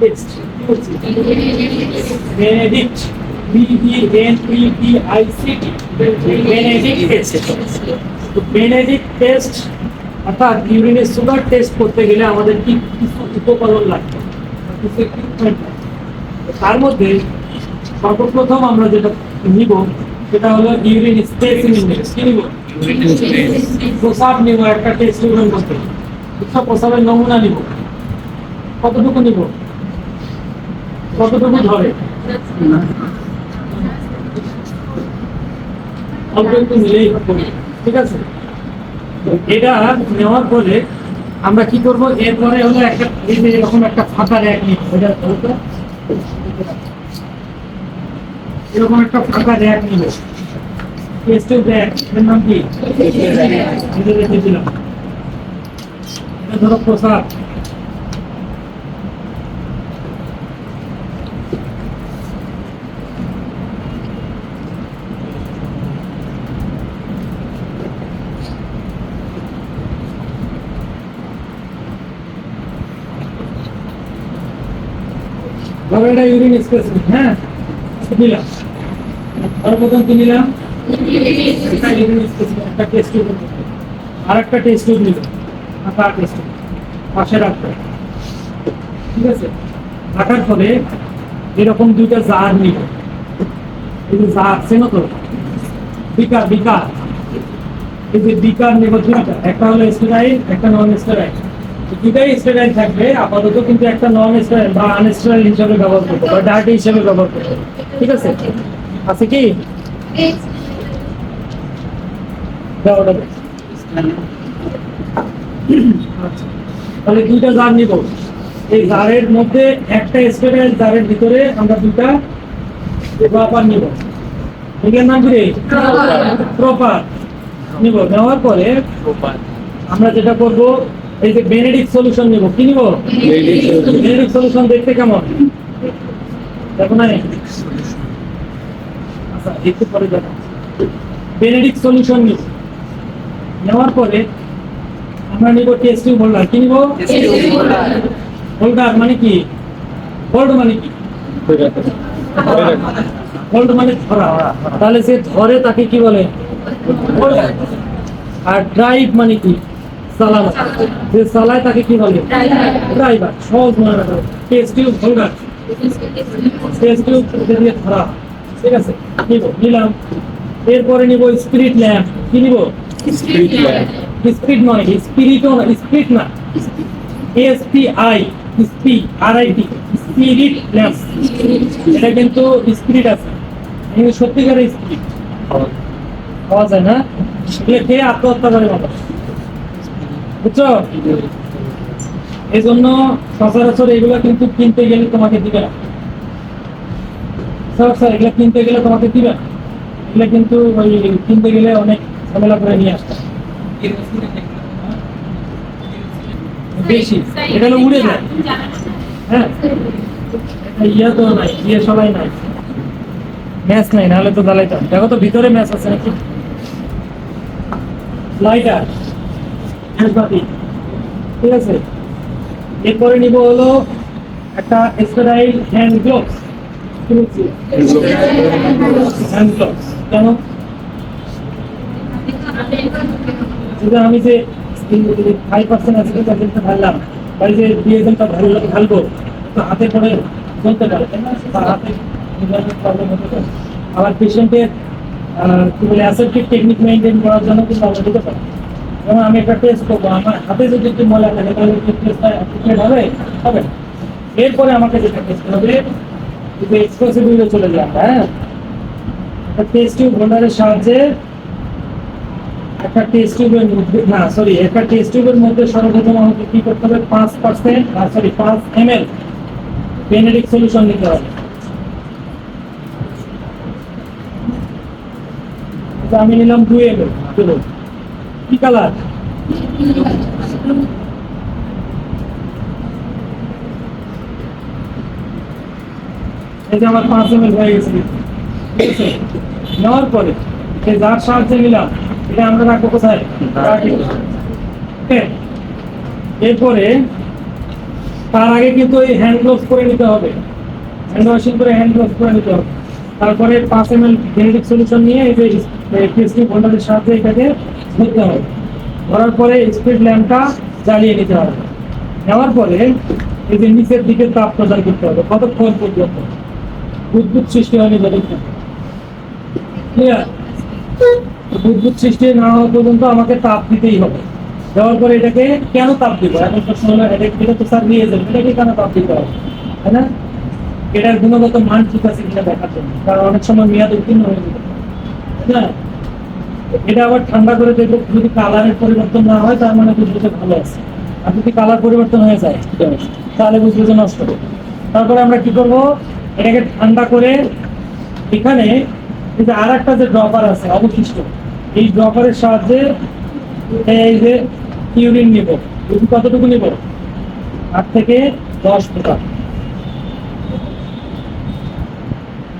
Test Benedict BENEDICT Benedict test. তো Benedict test অর্থাৎ ইউরিনের sugar test করতে গেলে আমাদের কি কিছু উপকরণ লাগবে, কিছু equipment লাগবে। তার মধ্যে সর্বপ্রথম আমরা যেটা নিব সেটা হলো ইউরিন স্পেসিমেন নিব। কি নিব? প্রস্রাব নিব একটা টেস্ট টিউবের মধ্যে। বুঝছো? প্রস্রাবের নমুনা নিব। কতটুকু নিব? কতটুকু ধরে? অল্প একটু নিলেই হবে। ঠিক আছে? তো এটা নেওয়ার পরে আমরা কি করব? এরপরে হলো একটা এই যে এরকম একটা ফাঁকা র্যাক নিব। এটা হলো এরকম একটা ফাঁকা র্যাক নিব। টেস্ট টিউব র্যাক, এর নাম কি? এটা রেখে দিলাম। এটা ধরো প্রস্রাব। ধরো এটা ইউরিন স্পেসিমেন, হ্যাঁ নিলাম। সর্বপ্রথম কি নিলাম? একটা ইউরিন স্পেসিমেন, একটা টেস্ট টিউব, আর একটা টেস্ট টিউব নিলাম। ফাঁকা টেস্ট টিউব পাশে রাখতে, ঠিক আছে? রাখার পরে এরকম দুইটা জার নিব। এই যে জার চেনো তো? বিকার, বিকার। এই যে বিকার নেব দুইটা, একটা হলো স্টেরাইল, একটা নন স্টেরাইল। দুটাই স্টেরাইল থাকবে আপাতত, কিন্তু একটা নন স্টেরাইল বা আনস্টেরাইল হিসেবে ব্যবহার করবো বা ডার্টি হিসেবে ব্যবহার করবো। ঠিক আছে? আছে কি? দাও ওটা দাও। আচ্ছা, তাহলে দুইটা জার নিব। এই জারের মধ্যে একটা স্টেরাইল, জারের ভিতরে আমরা দুইটা প্রপার নিব। এটার নাম কি? প্রপার নিব। নেওয়ার পরে আমরা যেটা করব, এই যে বেনেডিক্ট সলিউশন নিব। কি নিব? বেনেডিক্ট সলিউশন দেখতে কেমন? দেখো না? আচ্ছা, একটু পরে দেখো। বেনেডিক্ট সলিউশন নিব। নেওয়ার পরে আমরা নিব টেস্ট টিউব হোল্ডার। কি নিব? হোল্ডার মানে কি? হোল্ড মানে কি? হোল্ড মানে ধরা। তাহলে যে ধরে তাকে কি বলে? হোল্ডার। আর ড্রাইভ মানে কি? চালানো। যে চালায় তাকে কি বলে? ড্রাইভার। সহজ মনে রাখো। Test tube holder, test tube দিয়ে ধরা। ঠিক আছে? নিলাম। এরপরে নিব স্পিরিট ল্যাম্প। কি নিব? Spirit lamp. স্পিরিট নয়, স্পিরিটও না, স্পিরিট না, SPI, SPRIT, স্পিরিট ল্যাম্প। এটা কিন্তু স্পিরিট আছে, কিন্তু সত্যিকারের স্পিরিট পাওয়া যায় না। এগুলো খেয়ে আত্মহত্যা করে মানুষ। বুঝছো? এই জন্য সচরাচর এগুলো কিন্তু কিনতে গেলে তোমাকে দিবে না। স্যার এগুলো কিনতে গেলে তোমাকে দিবে না। এগুলো কিন্তু ওই কিনতে গেলে অনেক ঝামেলা করে নিয়ে আসতে বেশি। এটা হলো উড়ে যায়। হ্যাঁ, ইয়া তো নাই, ইয়ে সবাই নাই, ম্যাচ নাই, নাহলে তো জ্বালাইতাম। দেখো তো ভিতরে ম্যাচ আছে নাকি? লাইটার, ঠিক আছে? এরপরে নিব হলো একটা sterile hand gloves. Hand gloves কেন? যদি আমি যে 5% আছে ঢাললাম, বা যে ডিএজেলটা ঢালবো, তো হাতে পরে চলতে পারে, তাই না? বা হাতে প্রবলেম হতে পারে। আবার পেশেন্টের কি বলে অ্যাসেপ্টিক টেকনিক মেনটেন করার জন্য কিন্তু আমরা দিতে পারি। যেমন আমি একটা টেস্ট করবো, আমার হাতে যদি একটু ময়লা থাকে তাহলে টেস্টটা অ্যাপ্লিকেট হবে? হবে না। এরপরে আমাকে যেটা টেস্ট হবে, যে এক্সপ্রেসিভিলে চলে যায়। হ্যাঁ, টেস্ট টিউব হোল্ডারের সাহায্যে একটা টেস্ট টিউবের মধ্যে, না সরি, একটা টেস্ট টিউবের মধ্যে সর্বপ্রথম আমাকে কি করতে হবে? 5 ml বেনেডিক্ট সলিউশন নিতে হবে। আমি নিলাম 2 ml। কি কালার? এই যে আমার 5 ml হয়ে গেছে। ঠিক আছে? নেওয়ার পরে এই যার সাহায্যে নিলাম, এটা আমরা রাখবো কোথায়? এরপরে তার আগে কিন্তু এই হ্যান্ড গ্লোভস করে নিতে হবে, হ্যান্ড ওয়াশিং করে হ্যান্ড গ্লোভস করে নিতে হবে। তারপরে 5 ml জেনেটিক সলিউশন নিয়ে এই যে পিএসটি হোল্ডারের সাহায্যে এটাকে ধরতে হবে। ধরার পরে স্পিড ল্যাম্পটা জ্বালিয়ে নিতে হবে। নেওয়ার পরে এই যে নিচের দিকে তাপ প্রদান করতে হবে কতক্ষণ পর্যন্ত, বুদবুদ সৃষ্টি হয়নি যতক্ষণ। ক্লিয়ার? বুদবুদ সৃষ্টি না হওয়া পর্যন্ত আমাকে তাপ দিতেই হবে। দেওয়ার পরে এটাকে কেন তাপ দিব, এখন প্রশ্ন হলো এটা তো স্যার নিয়ে যাবে, এটাকে কেন তাপ দিতে হবে, তাই না? এটার গুণগত মান ঠিক আছে কিনা দেখার জন্য, কারণ অনেক সময় মেয়াদ উত্তীর্ণ হয়ে যাবে, তাই না? এটা আবার ঠান্ডা করে দেখবো, যদি কালারের পরিবর্তন না হয় তার মানে বুঝবো যে ভালো আছে, আর যদি কালার পরিবর্তন হয়ে যায় তাহলে বুঝবো যে নষ্ট হবে। তারপরে আমরা কি করবো, এটাকে ঠান্ডা করে এখানে এই যে আর একটা যে ড্রপার আছে অবশিষ্ট, এই ড্রপারের সাহায্যে এই যে ইউরিন নিব, কতটুকু নিব, 8 থেকে 10 ফোঁটা।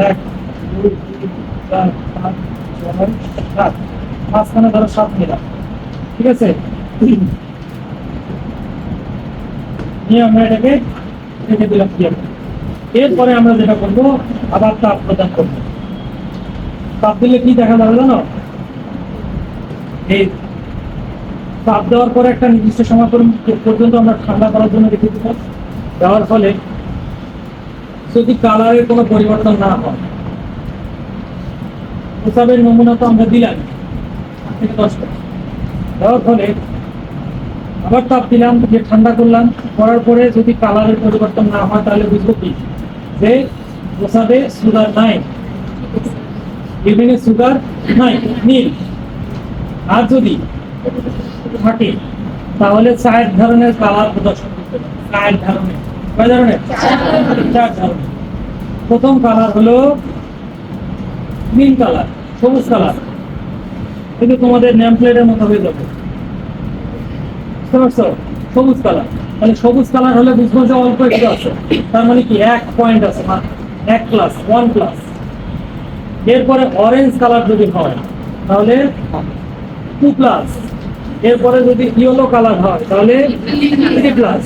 1 2 3 4 5 6 7, মাঝখানে ধরো 7 নিলাম, ঠিক আছে? নিয়ে আমরা এটাকে রেখে দিলাম। এরপরে আমরা যেটা করবো, আবার তাপ প্রদান করবো। তাপ দিলে কি দেখা যাবে জানো, এই তাপ দেওয়ার পরে একটা নির্দিষ্ট সময় পর্যন্ত আমরা ঠান্ডা করার জন্য রেখে দিব। দেওয়ার ফলে যদি কালারের কোনো পরিবর্তন না হয়, প্রস্রাবের নমুনা তো আমরা দিলাম 8 থেকে 10 টা, দেওয়ার ফলে আবার তাপ দিলাম, যে ঠান্ডা করলাম, করার পরে যদি কালারের পরিবর্তন না হয় তাহলে বুঝবো কি যে প্রস্রাবে সুগার নাই, ইউরিনে সুগার নাই, নীল। আর যদি থাকে তাহলে 4 ধরনের কালার প্রদর্শন করতে হবে। 4 ধরনের, কয় ধরনের? 4 ধরনের। প্রথম কালার হলো গ্রিন কালার, সবুজ কালার, কিন্তু তোমাদের নেম প্লেটের মতো হয়ে যাবে, বুঝতে পারছো? সবুজ কালার, মানে সবুজ কালার হলে বুঝবো যে অল্প একটু আছে, তার মানে কি 1 পয়েন্ট আছে, 1 প্লাস, 1 প্লাস। এরপরে অরেঞ্জ কালার যদি হয় তাহলে 2 প্লাস। এরপরে যদি ইয়েলো কালার হয় তাহলে 3 প্লাস।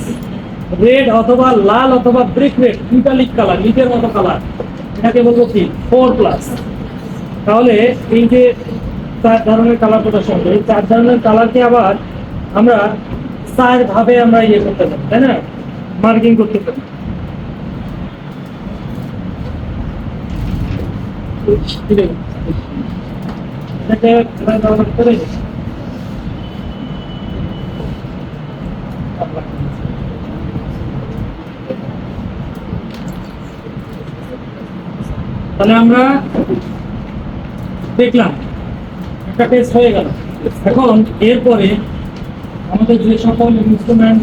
রেড অথবা লাল অথবা ব্রিক রেড, ইটালিক কালার, ইটের মতো কালার, এটাকে বলবো কি 4 প্লাস। তাহলে এই যে 4 ধরনের কালার প্রদর্শন করি, 4 ধরনের কালারকে আবার আমরা 4 ভাবে আমরা ইয়ে করতে পারি, তাই না? মার্কিং করতে পারি। এটাকে ব্যবহার করে তাহলে আমরা দেখলাম একটা টেস্ট হয়ে গেল। এখন এরপরে আমাদের যে সকল ইনস্ট্রুমেন্ট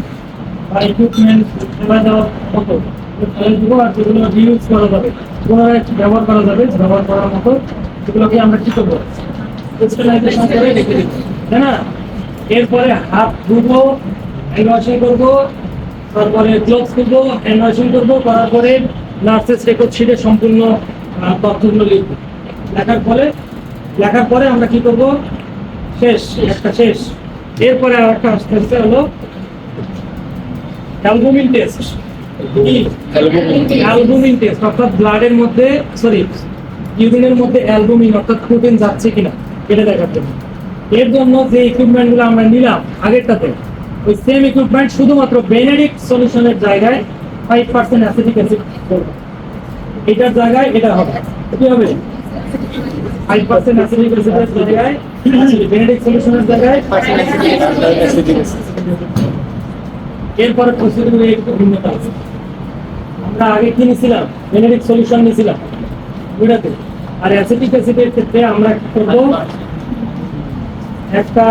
বা ইকুইপমেন্ট ফেলা যাওয়ার মতো ফেলে দিব, আর যেগুলো রিউজ করা যাবে, পুনরায় ব্যবহার করা যাবে, ব্যবহার করার মতো সেগুলোকে আমরা কি করবো, স্টেলাইজেশন করে রেখে দিব, তাই না? এরপরে হাত ধুবো, হ্যান্ড ওয়াশিং করবো, তারপরে গ্লোভস করবো, হ্যান্ড ওয়াশিং করবো, করার পরে নার্সেস রেকর্ড শিটে সম্পূর্ণ তথ্যগুলো লিখবো। লেখার পরে আমরা কি করবো, শেষ, একটা শেষ। এরপরে আর একটা আস্তে আস্তে হলো অ্যালবুমিন টেস্ট। অ্যালবুমিন টেস্ট অর্থাৎ ব্লাডের মধ্যে, সরি ইউরিনের মধ্যে অ্যালবুমিন অর্থাৎ প্রোটিন যাচ্ছে কিনা এটা দেখার জন্য। এর জন্য যে ইকুইপমেন্ট গুলো আমরা নিলাম আগেরটাতে, ওই সেম ইকুইপমেন্ট শুধুমাত্র বেনেডিক্ট সলিউশনের জায়গায় 5% অ্যাসিটিক অ্যাসিড করবে, এটার জায়গায় এটা হবে, কি হবে 5% অ্যাসিটিক অ্যাসিডের জায়গায়, বেনেডিক্ট সলিউশনের জায়গায় 5% অ্যাসিটিক অ্যাসিড। এরপরে প্রসিডিউরে একটু ভিন্নতা আছে। আমরা আগে কি নিয়েছিলাম, বেনেডিক্ট সলিউশন নিয়েছিলাম ওইটাতে, আর অ্যাসিটিক অ্যাসিডের ক্ষেত্রে আমরা কি করবো, একটা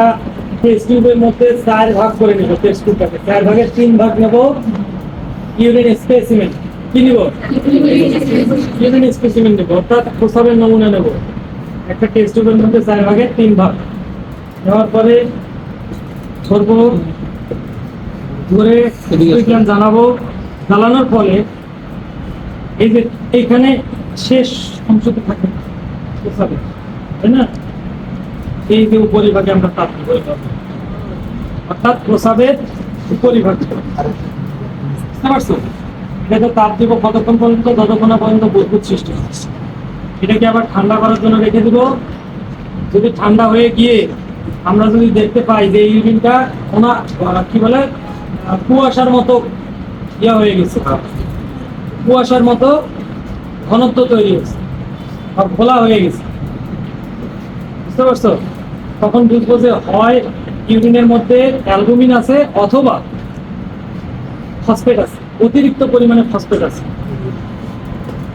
টেস্ট টিউবের মধ্যে 4 ভাগ করে নেব, টেস্ট টিউবটাকে 4 ভাগের 3 ভাগ নেব ইউরিন স্পেসিমেন, কি নিব, ইউরিন স্পেসিমেন নেব, অর্থাৎ প্রস্রাবের নমুনা নেব একটা টেস্ট টিউবের মধ্যে 4 ভাগের 3 ভাগ নেওয়ার পরে ধরবো, ধরে জানাবো, জ্বালানোর ফলে এই যে এইখানে শেষ অংশতে থাকে প্রস্রাবে, তাই না? এই যে উপরিভাগে আমরা তাপ দিব, অর্থাৎ প্রস্রাবের উপরিভাগ, বুঝতে পারছো? এটাকে তাপ দিব কতক্ষণ পর্যন্ত? যতক্ষণ না পর্যন্ত বুদবুদ সৃষ্টি হচ্ছে। এটাকে আবার ঠান্ডা করার জন্য রেখে দিব। যদি ঠান্ডা হয়ে গিয়ে আমরা যদি দেখতে পাই যে ইউরিনটা কি বলে কুয়াশার মতো ইয়া হয়ে গেছে, কুয়াশার মতো ঘনত্ব তৈরি হয়েছে বা ঘোলা হয়ে গেছে, বুঝতে পারছো? তখন বুঝবো যে হয় ইউরিনের মধ্যে অ্যালবুমিন আছে অথবা ফসফেট আছে, অতিরিক্ত পরিমাণে ফসফেট আছে।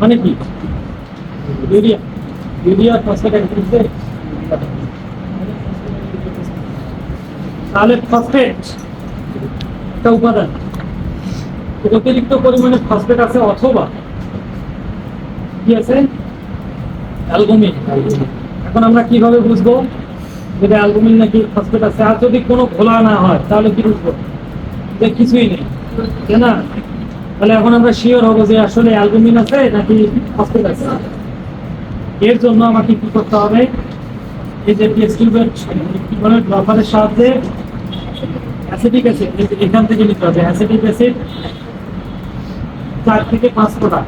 মানে কি? ইউরিয়া ফসফেট একত্রিত। তাহলে ফসফেট একটা উপাদান, অতিরিক্ত পরিমাণে ফসফেট আছে অথবা কি আছে? অ্যালবুমিন। এখন আমরা কিভাবে বুঝবো যদি অ্যালবুমিন নাকি ফসফেট আছে? আর যদি কোনো ঘোলা না হয় তাহলে কি বুঝবো যে কিছুই নেই, তাই না? তাহলে এখন আমরা শিওর হবো যে আসলে অ্যালবুমিন আছে নাকি ফসফেট আছে। এর জন্য আমাকে কি করতে হবে? এই যে টেস্ট টিউবের ড্রপারের সাহায্যে অ্যাসিটিক অ্যাসিড এখান থেকে নিতে হবে। অ্যাসিটিক অ্যাসিড 4 থেকে 5 ফোঁটা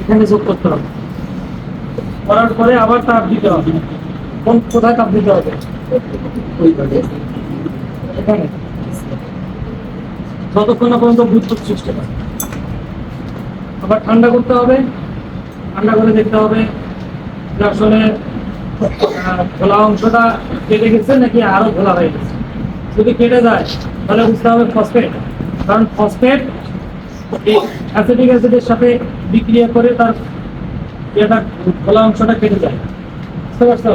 এখানে যোগ করতে হবে। করার পরে আবার তাপ দিতে হবে। কোথায় তাপ দিতে হবে? এখানে, যতক্ষণ না পর্যন্ত বুদবুদ সৃষ্টি হয়। আবার ঠান্ডা করতে হবে। ঠান্ডা করে দেখতে হবে যে আসলে ঘোলা অংশটা কেটে গেছে নাকি আরো ঘোলা হয়ে গেছে। যদি কেটে যায় তাহলে বুঝতে হবে ফসফেট, কারণ ফসফেট অ্যাসিটিক অ্যাসিডের সাথে বিক্রিয়া করে তার এটা ঘোলা অংশটা কেটে যায়। বুঝতে পারছো?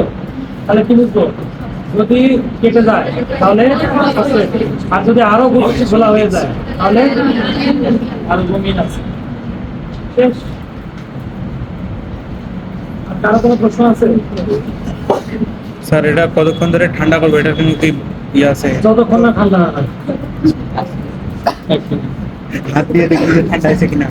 তাহলে কি বুঝবো? যদি কেটে যায় তাহলে ফসফেট, আর যদি আরো ঘোলা হয়ে যায় তাহলে অ্যালবুমিন আছে। শেষ? আর কারো কোনো প্রশ্ন আছে? স্যার এটা কতক্ষণ ধরে ঠান্ডা করবো, এটার কোনো কি ইয়ে আছে? যতক্ষণ না ঠান্ডা না হয়। হাত দিয়ে দেখি যে ঠান্ডা আছে কিনা।